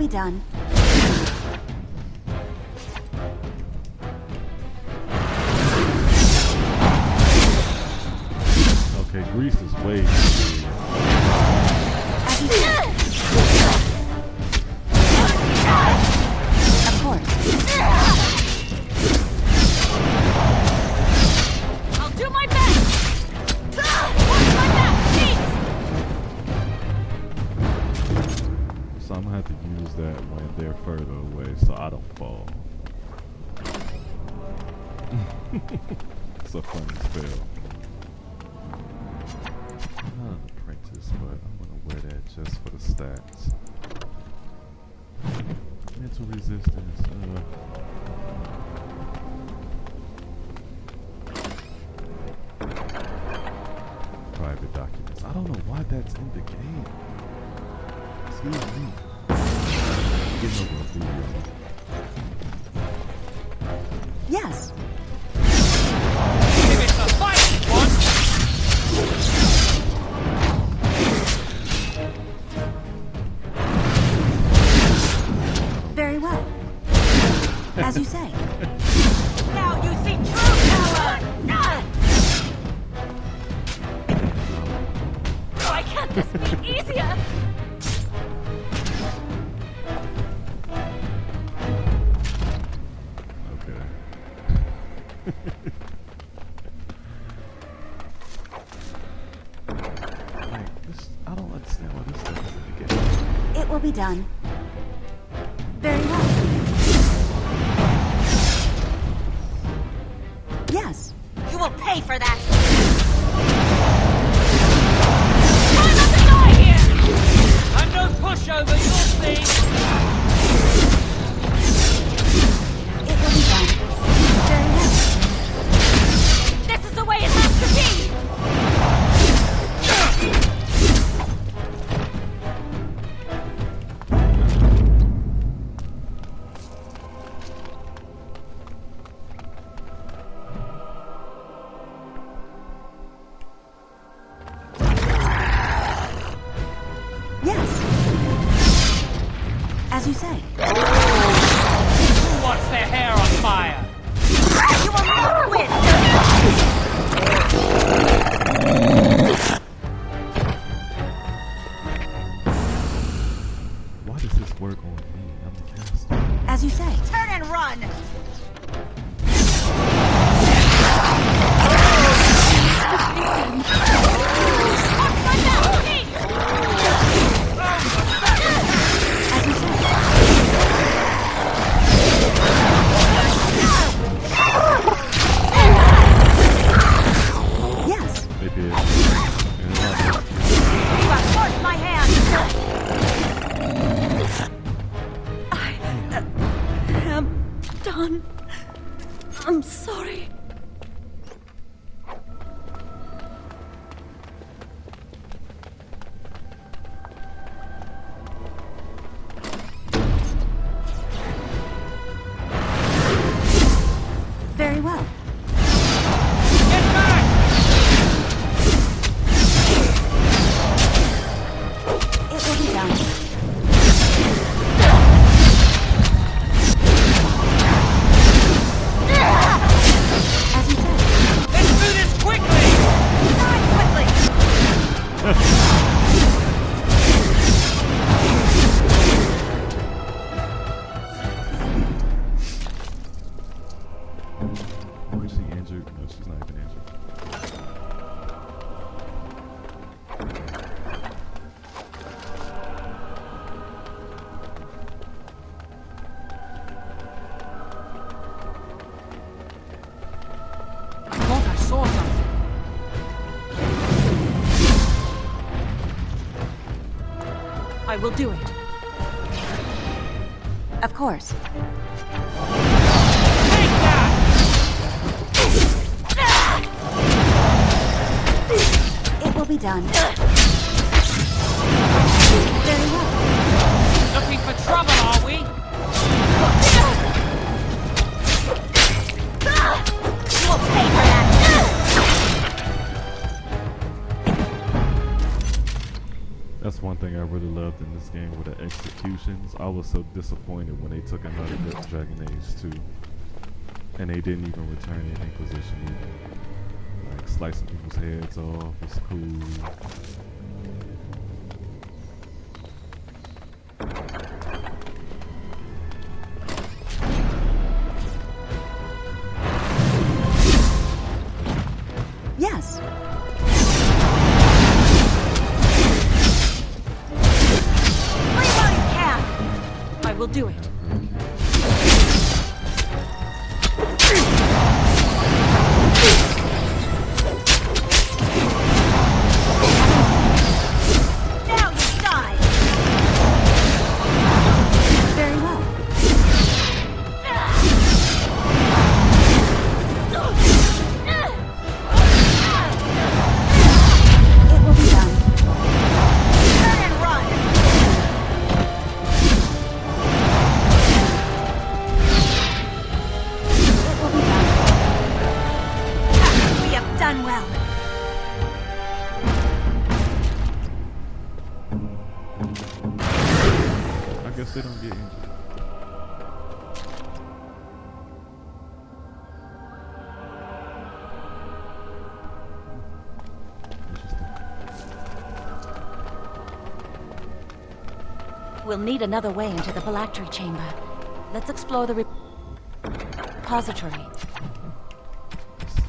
be done. Okay, Grease is way too big. Of course. I'll do my best! Watch my back, please! So I'm gonna have to use that when they're further away so I don't fall. It's a funny spell. I'm not an apprentice, but I'm gonna wear that just for the stats. Mental resistance. Private documents. I don't know why that's in the game. Excuse me. Getting over a video. Yes. Give it a fight, one! Very well. As you say. Now you see true power! Why can't this be easier? Okay. Like, this, I don't understand why this stuff is in the game. It will be done. Very well. Yes. You will pay for that! Try not to die here! I'm no pushover, you'll see! It will be done. Very well. This is the way it has to be! Yes. As you say. Who wants their hair on fire? You will never win! Why does this work on me? I'm the caster. As you say. Turn and run! Watch my back, please! As you say. Yes. They did. And You have forced my hand! I'm done. I'm sorry. Very well. Get back! It will be done. As you say. Let's do this quickly! Die quickly! oh, is she injured? No, she's not even injured. I thought I saw something. I will do it. Of course. Take that! It will be done. Very well. Looking for trouble, are we? You will pay for that! That's one thing I really loved in this this game were the executions. I was so disappointed when they took another Dragon Age 2. And they didn't even return the Inquisition either. Like, slicing people's heads off was cool. Yes. Bring while you can. I will do it. Now you die. Very well. It will be done. Turn and run. It will be done. We have done well. I guess they don't get injured. Interesting. We'll need another way into the phylactery chamber. Let's explore the repository. Let's see.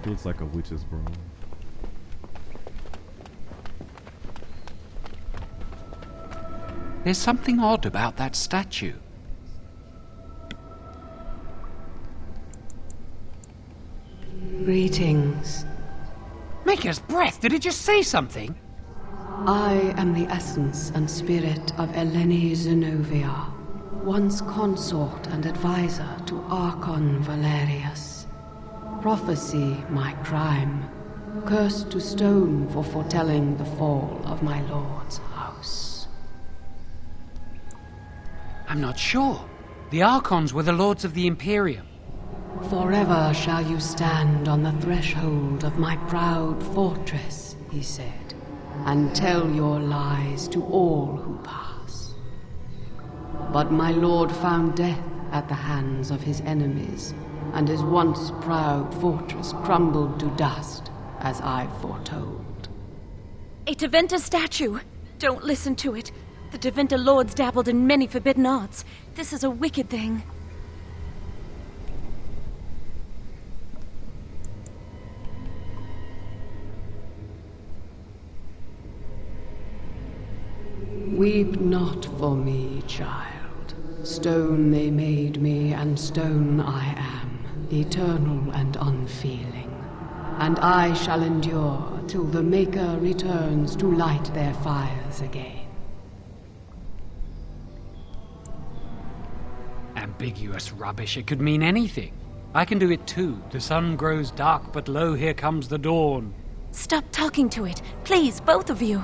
Looks like a witch's broom. There's something odd about that statue. Greetings. Maker's breath, did it just say something? I am the essence and spirit of Eleni Zenobia, once consort and advisor to Archon Valerius. Prophecy my crime, cursed to stone for foretelling the fall of my lord's house. I'm not sure. The Archons were the lords of the Imperium. Forever shall you stand on the threshold of my proud fortress, he said, and tell your lies to all who pass. But my lord found death at the hands of his enemies, and his once proud fortress crumbled to dust, as I foretold. A Teventa statue! Don't listen to it. The Teventa lords dabbled in many forbidden arts. This is a wicked thing. Weep not for me, child. Stone they made me, and stone I am, eternal and unfeeling. And I shall endure till the Maker returns to light their fires again. Ambiguous rubbish, it could mean anything. I can do it too. The sun grows dark, but lo, here comes the dawn. Stop talking to it. Please, both of you.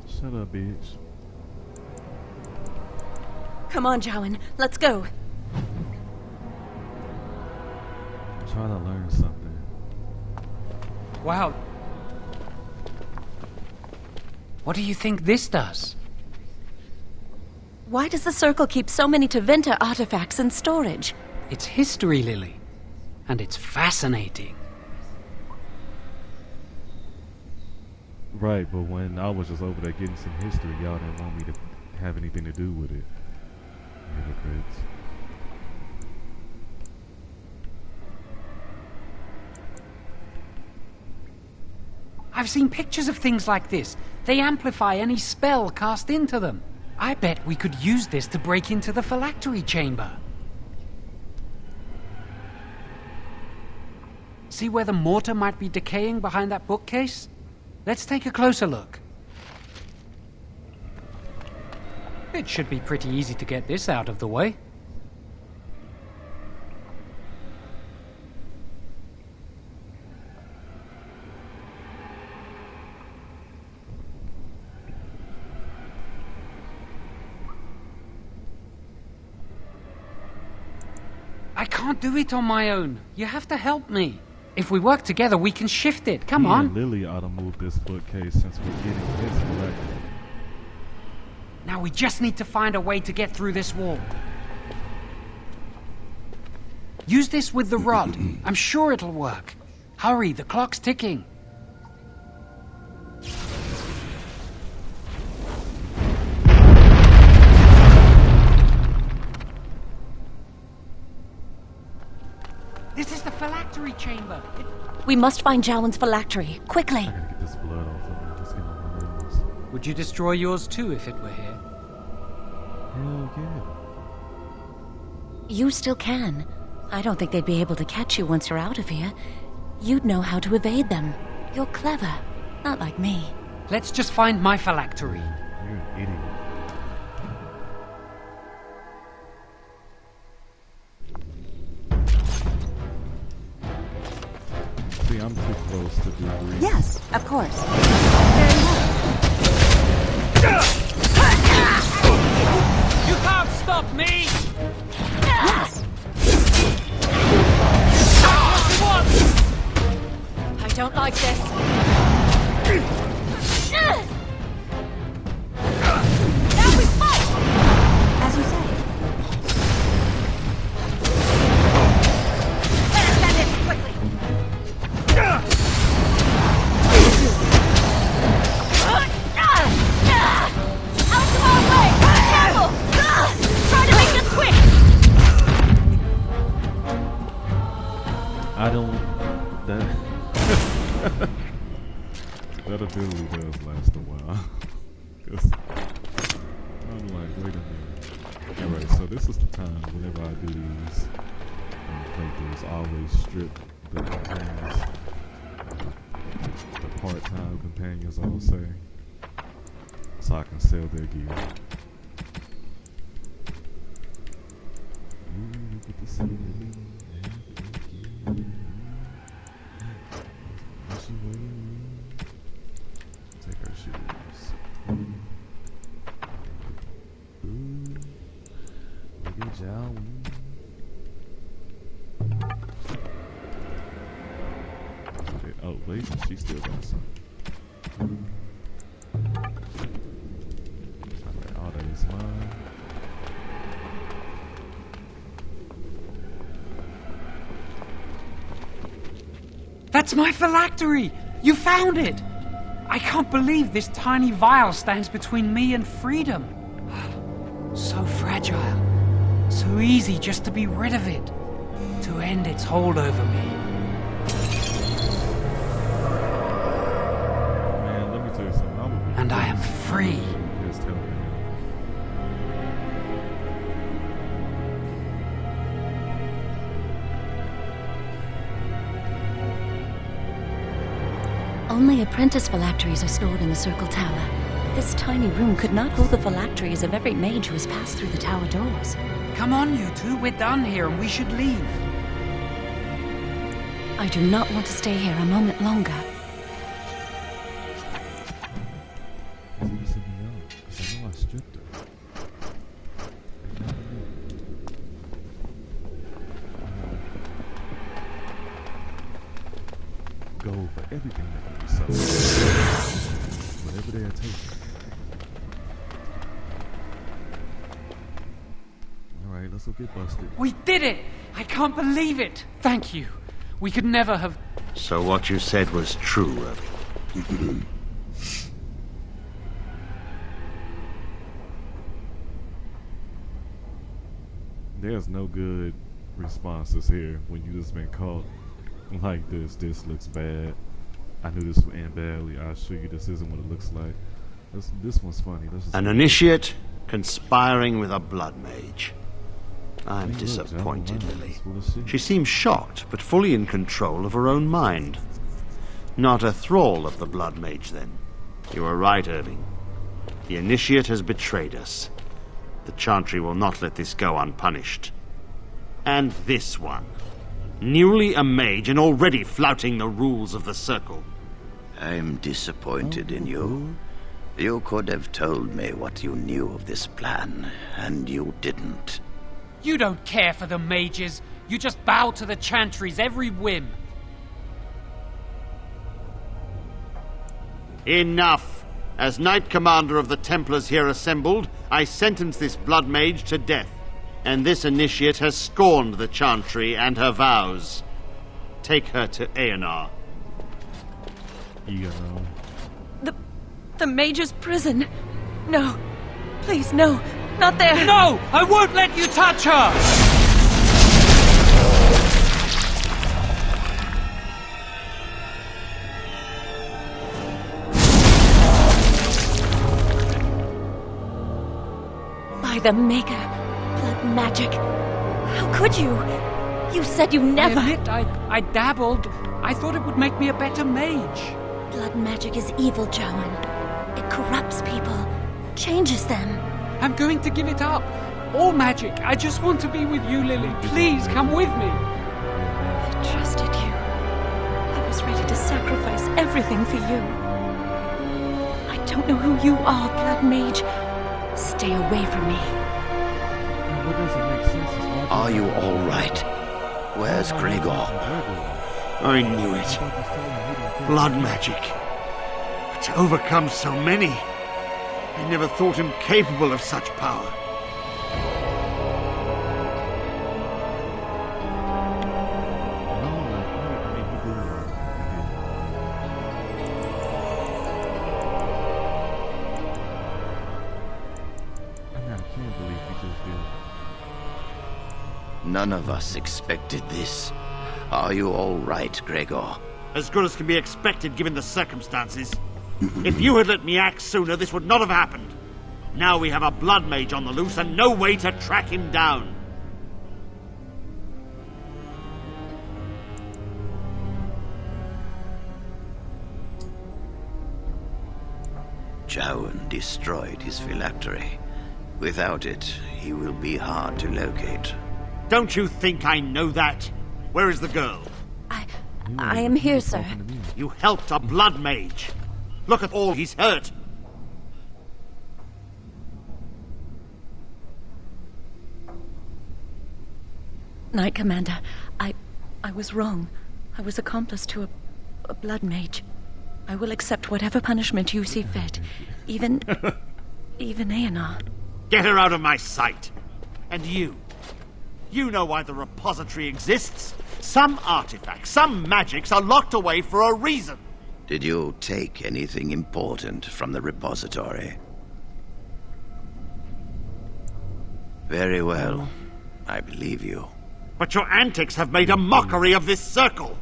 Shut up, bitch. Come on, Jowan. Let's go. I'm trying to learn something. Wow. What do you think this does? Why does the Circle keep so many Teventa artifacts in storage? It's history, Lily. And it's fascinating. Right, but when I was just over there getting some history, y'all didn't want me to have anything to do with it. Hypocrites. I've seen pictures of things like this. They amplify any spell cast into them. I bet we could use this to break into the phylactery chamber. See where the mortar might be decaying behind that bookcase? Let's take a closer look. It should be pretty easy to get this out of the way. I can't do it on my own. You have to help me. If we work together, we can shift it. Come Me on. and Lily ought to move this bookcase since we're getting this collected. Now we just need to find a way to get through this wall. Use this with the rod. I'm sure it'll work. Hurry, the clock's ticking. This is the phylactery chamber. We must find Jowan's phylactery, quickly. I gotta get this blood off of me. It's getting on my nerves. Would you destroy yours too if it were here? Hell yeah. You still can. I don't think they'd be able to catch you once you're out of here. You'd know how to evade them. You're clever, not like me. Let's just find my phylactery. You're an idiot. See, I'm too close to do grease. Yes, of course. You can't stop me! Yes. I don't like this. Now we fight! As you say. Let us end this quickly! Out of our way! Careful! Try to make this quick! I don't. That ability does last a while. 'Cause I'm like, wait a minute. Alright, so this is the time whenever I do these playthroughs, I always strip the companions, the part-time companions, I would say, so I can sell their gear. Ooh, look at the ceiling. Take our shoes. Ooh, look at Jowan. Oh, wait, she still got some. Alright, all that is mine. That's my phylactery! You found it! I can't believe this tiny vial stands between me and freedom. So fragile. So easy just to be rid of it. To end its hold over me. Man, let me tell you something. I would be And I am free. Just tell me. Only apprentice phylacteries are stored in the Circle Tower. This tiny room could not hold the phylacteries of every mage who has passed through the tower doors. Come on, you two. We're done here and we should leave. I do not want to stay here a moment longer. Is it missing me out? 'Cause I know I stripped her. Go for everything that can be sold. Whatever they are taking. Alright, let's go get busted. We did it! I can't believe it! Thank you. We could never have... So what you said was true, Irving. There's no good responses here when you just been caught like this. This looks bad. I knew this would end badly. I assure you this isn't what it looks like. This one's funny. Let's just An initiate conspiring with a blood mage. I'm Hey, look, disappointed, Jowan, Lily. that's full of shit. She seems shocked, but fully in control of her own mind. Not a thrall of the blood mage, then. You were right, Irving. The initiate has betrayed us. The Chantry will not let this go unpunished. And this one. Newly a mage and already flouting the rules of the Circle. I'm disappointed in you. You could have told me what you knew of this plan, and you didn't. You don't care for the mages. You just bow to the Chantry's every whim. Enough! As Knight Commander of the Templars here assembled, I sentence this Blood Mage to death. And this initiate has scorned the Chantry and her vows. Take her to Aenar. You The Mage's prison. No. Please, no. Not there. No! I won't let you touch her! By the Maker. Blood magic. How could you? You said you never... I admit, I dabbled. I thought it would make me a better mage. Blood magic is evil, Jowan. It corrupts people. Changes them. I'm going to give it up. All magic. I just want to be with you, Lily. Please come with me. I trusted you. I was ready to sacrifice everything for you. I don't know who you are, Blood Mage. Stay away from me. What doesn't make sense is why Are you all right? Where's Gregor? I knew it. Blood magic. To overcome so many. I never thought him capable of such power. None of us expected this. Are you all right, Gregor? As good as can be expected given the circumstances. If you had let me act sooner, this would not have happened. Now we have a Blood Mage on the loose and no way to track him down. Jowan destroyed his phylactery. Without it, he will be hard to locate. Don't you think I know that? Where is the girl? I am here, sir. You helped a Blood Mage. Look at all he's hurt. Knight Commander, I was wrong. I was accomplice to a Blood Mage. I will accept whatever punishment you see fit. Even Aenar. Get her out of my sight. And you. You know why the repository exists. Some artifacts, some magics are locked away for a reason. Did you take anything important from the repository? Very well. I believe you. But your antics have made a mockery of this circle.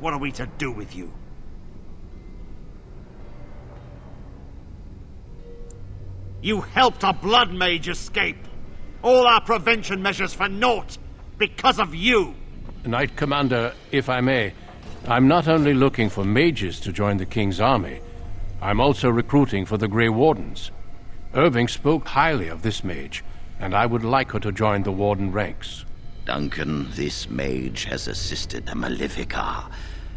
What are we to do with you? You helped a Blood Mage escape. All our prevention measures for naught. Because of you. Knight Commander, if I may, I'm not only looking for mages to join the King's army, I'm also recruiting for the Grey Wardens. Irving spoke highly of this mage, and I would like her to join the Warden ranks. Duncan, this mage has assisted the Malefica,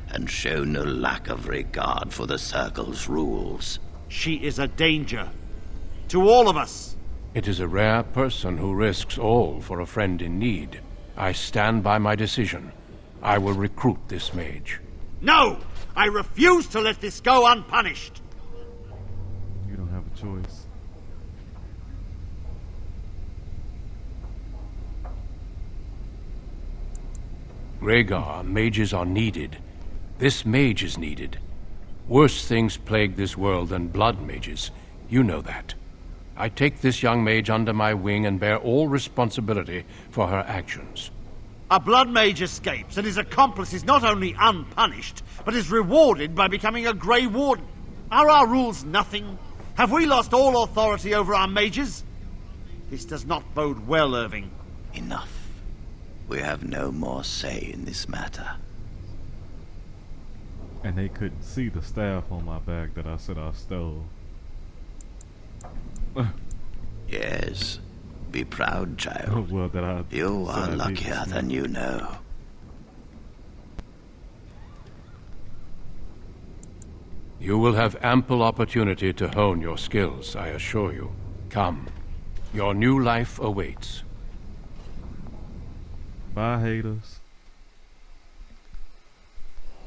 and shown no lack of regard for the Circle's rules. She is a danger. To all of us. It is a rare person who risks all for a friend in need. I stand by my decision. I will recruit this mage. No! I refuse to let this go unpunished! You don't have a choice. Rhaegar, mages are needed. This mage is needed. Worse things plague this world than blood mages. You know that. I take this young mage under my wing and bear all responsibility for her actions. A Blood Mage escapes, and his accomplice is not only unpunished, but is rewarded by becoming a Grey Warden. Are our rules nothing? Have we lost all authority over our mages? This does not bode well, Irving. Enough. We have no more say in this matter. And they couldn't see the staff on my back that I said I stole. Yes. Be proud, child. Well, that I You said are I did luckier steal. than you know. You will have ample opportunity to hone your skills, I assure you. Come. Your new life awaits. Bye, haters.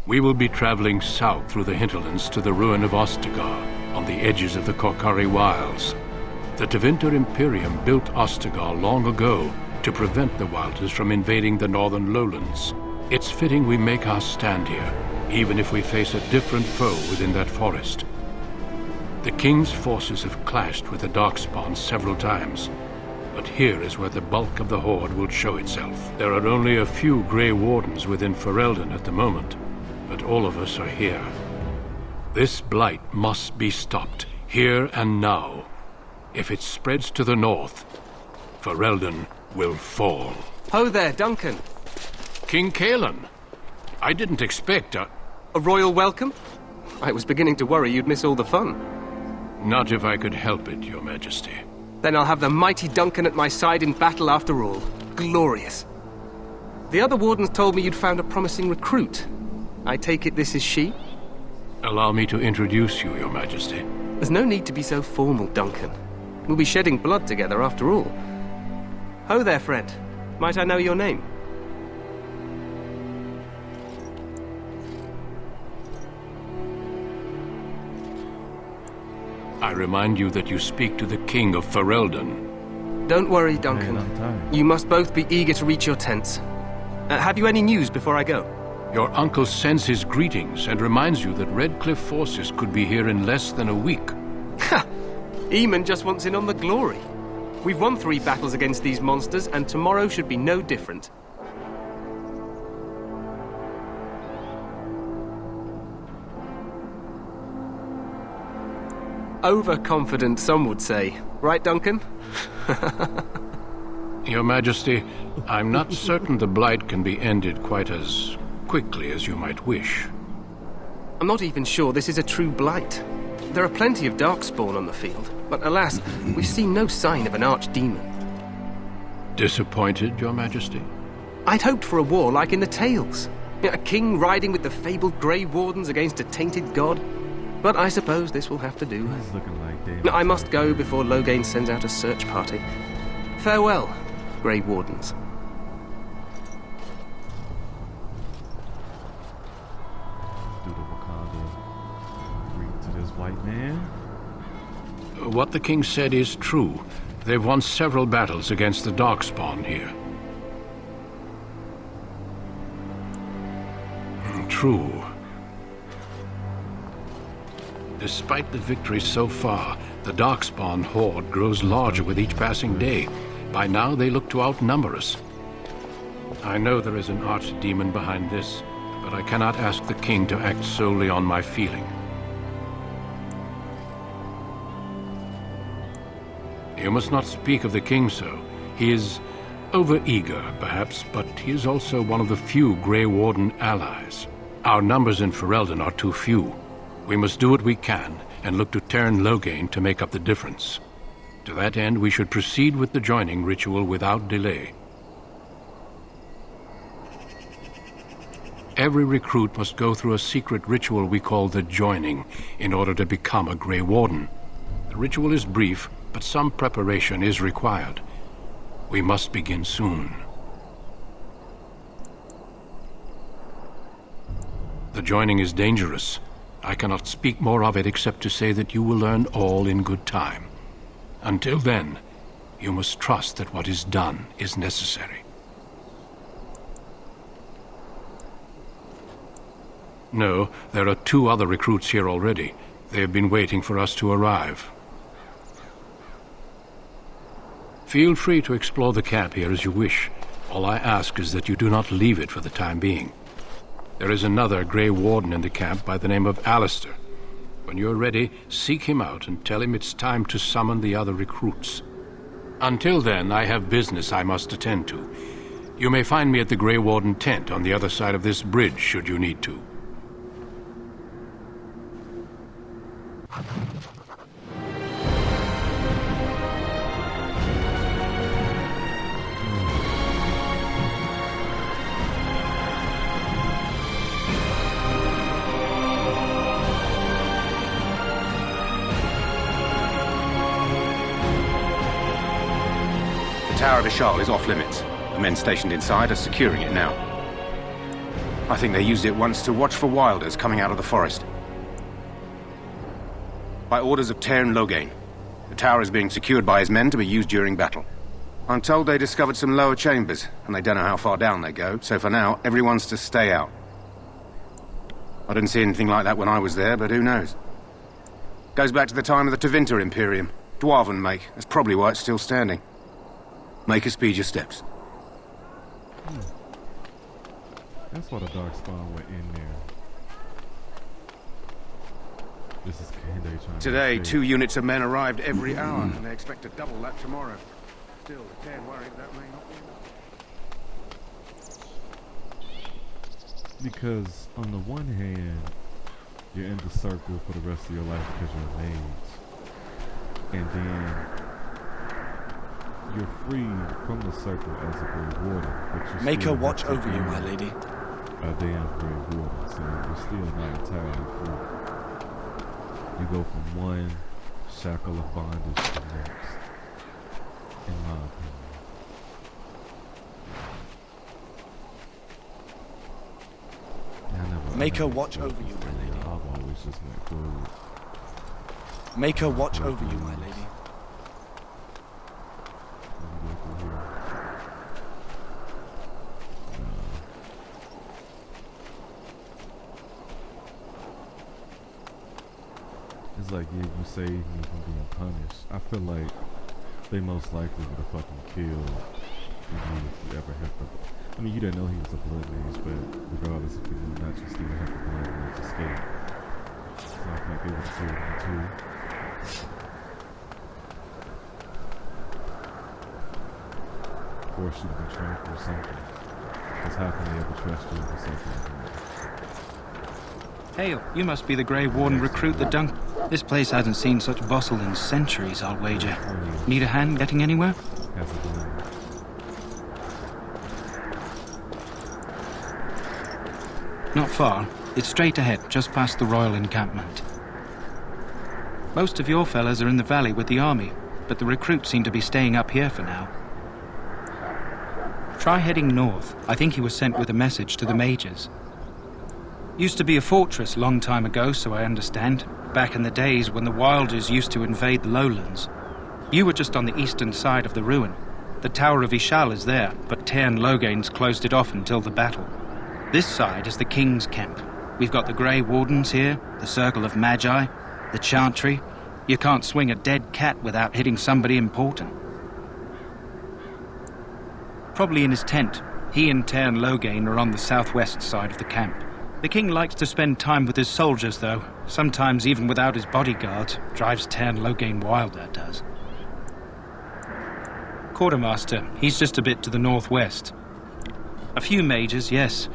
We will be traveling south through the hinterlands to the ruin of Ostagar, on the edges of the Korkari Wilds. The Tevinter Imperium built Ostagar long ago to prevent the Wilders from invading the northern lowlands. It's fitting we make our stand here, even if we face a different foe within that forest. The King's forces have clashed with the Darkspawn several times, but here is where the bulk of the Horde will show itself. There are only a few Grey Wardens within Ferelden at the moment, but all of us are here. This blight must be stopped, here and now. If it spreads to the north, Ferelden will fall. Ho there, Duncan. King Kaelan, I didn't expect a royal welcome? I was beginning to worry you'd miss all the fun. Not if I could help it, Your Majesty. Then I'll have the mighty Duncan at my side in battle after all. Glorious. The other wardens told me you'd found a promising recruit. I take it this is she? Allow me to introduce you, Your Majesty. There's no need to be so formal, Duncan. We'll be shedding blood together after all. Ho there, friend. Might I know your name? I remind you that you speak to the King of Ferelden. Don't worry, Duncan. You must both be eager to reach your tents. Have you any news before I go? Your uncle sends his greetings and reminds you that Redcliffe forces could be here in less than a week. Ha! Eamon just wants in on the glory. We've won 3 battles against these monsters, and tomorrow should be no different. Overconfident, some would say. Right, Duncan? Your Majesty, I'm not certain the Blight can be ended quite as quickly as you might wish. I'm not even sure this is a true Blight. There are plenty of Darkspawn on the field, but alas, we've seen no sign of an archdemon. Disappointed, Your Majesty? I'd hoped for a war like in the tales. A king riding with the fabled Grey Wardens against a tainted god. But I suppose this will have to do. He's looking like David. I must go before Loghain sends out a search party. Farewell, Grey Wardens. Do the Wakanda greet to this white man? What the king said is true. They've won several battles against the Darkspawn here. True. Despite the victories so far, the Darkspawn horde grows larger with each passing day. By now, they look to outnumber us. I know there is an archdemon behind this, but I cannot ask the king to act solely on my feeling. You must not speak of the king so. He is overeager, perhaps, but he is also one of the few Grey Warden allies. Our numbers in Ferelden are too few. We must do what we can, and look to Teyrn Loghain to make up the difference. To that end, we should proceed with the joining ritual without delay. Every recruit must go through a secret ritual we call the joining, in order to become a Grey Warden. The ritual is brief, but some preparation is required. We must begin soon. The joining is dangerous. I cannot speak more of it except to say that you will learn all in good time. Until then, you must trust that what is done is necessary. No, there are 2 other recruits here already. They have been waiting for us to arrive. Feel free to explore the camp here as you wish. All I ask is that you do not leave it for the time being. There is another Grey Warden in the camp by the name of Alistair. When you're ready, seek him out and tell him it's time to summon the other recruits. Until then, I have business I must attend to. You may find me at the Grey Warden tent on the other side of this bridge, should you need to. Tower of Ishal is off limits. The men stationed inside are securing it now. I think they used it once to watch for wilders coming out of the forest. By orders of Tairn Loghain, the tower is being secured by his men to be used during battle. I'm told they discovered some lower chambers, and they don't know how far down they go, so for now, everyone's to stay out. I didn't see anything like that when I was there, but who knows? Goes back to the time of the Tevinter Imperium. Dwarven make. That's probably why it's still standing. Make us speed your steps. That's why the Darkspawn went in there. This is Kande trying Today, to 2 units of men arrived every hour, and they expect to double that tomorrow. Still, they're worried that may not be enough. Because on the one hand, you're in the circle for the rest of your life because you're a mage. And then you're free from the circle as a Grey Warden. But you Make still her watch have to over you, be my lady. A damn Grey Warden, so you're still not entirely free. You go from one shackle of bondage to the next, in my opinion. Make her watch over you, my lady. I've always just went forward. Make her watch over you, my lady. Let me go through here. It's like, yeah, you saved me from being punished. I feel like they most likely would have fucking killed you if you ever had to. I mean, you didn't know he was a blood mage, but regardless if you knew not, you still have the blood mage escape. So I feel like they would have killed him too. Force you to be trained through something. Because how can they ever trust you with something like that? Hail, you must be the Grey Warden recruit that Dunk. This place hasn't seen such bustle in centuries, I'll wager. Need a hand getting anywhere? Has it been? Not far. It's straight ahead, just past the royal encampment. Most of your fellas are in the valley with the army, but the recruits seem to be staying up here for now. Try heading north. I think he was sent with a message to the Mages. Used to be a fortress long time ago, so I understand. Back in the days when the Wilders used to invade the lowlands. You were just on the eastern side of the ruin. The Tower of Ishal is there, but Tairn Loghain's closed it off until the battle. This side is the King's camp. We've got the Grey Wardens here, the Circle of Magi, the Chantry. You can't swing a dead cat without hitting somebody important. Probably in his tent. He and Tairn Loghain are on the southwest side of the camp. The king likes to spend time with his soldiers, though. Sometimes even without his bodyguards. Drives Tairn Loghain wild, that does. Quartermaster, he's just a bit to the northwest. A few mages, yes.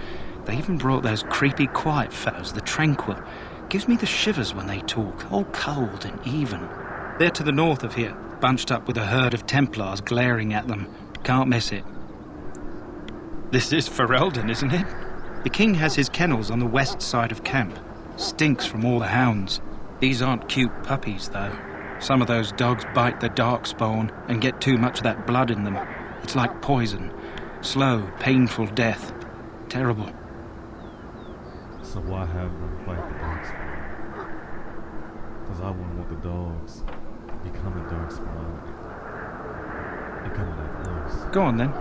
They even brought those creepy quiet fellows, the Tranquil. Gives me the shivers when they talk, all cold and even. They're to the north of here, bunched up with a herd of Templars glaring at them. Can't miss it. This is Ferelden, isn't it? The king has his kennels on the west side of camp. Stinks from all the hounds. These aren't cute puppies, though. Some of those dogs bite the darkspawn and get too much of that blood in them. It's like poison. Slow, painful death. Terrible. So why have them fight the Darkspawn? Because I wouldn't want the dogs becoming Darkspawn. Becoming that close. Go on, then.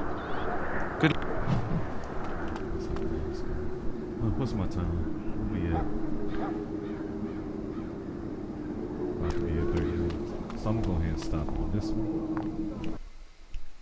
Good. What's my time? Where we at? About to be at 30 minutes. So I'm going to go ahead and stop on this one.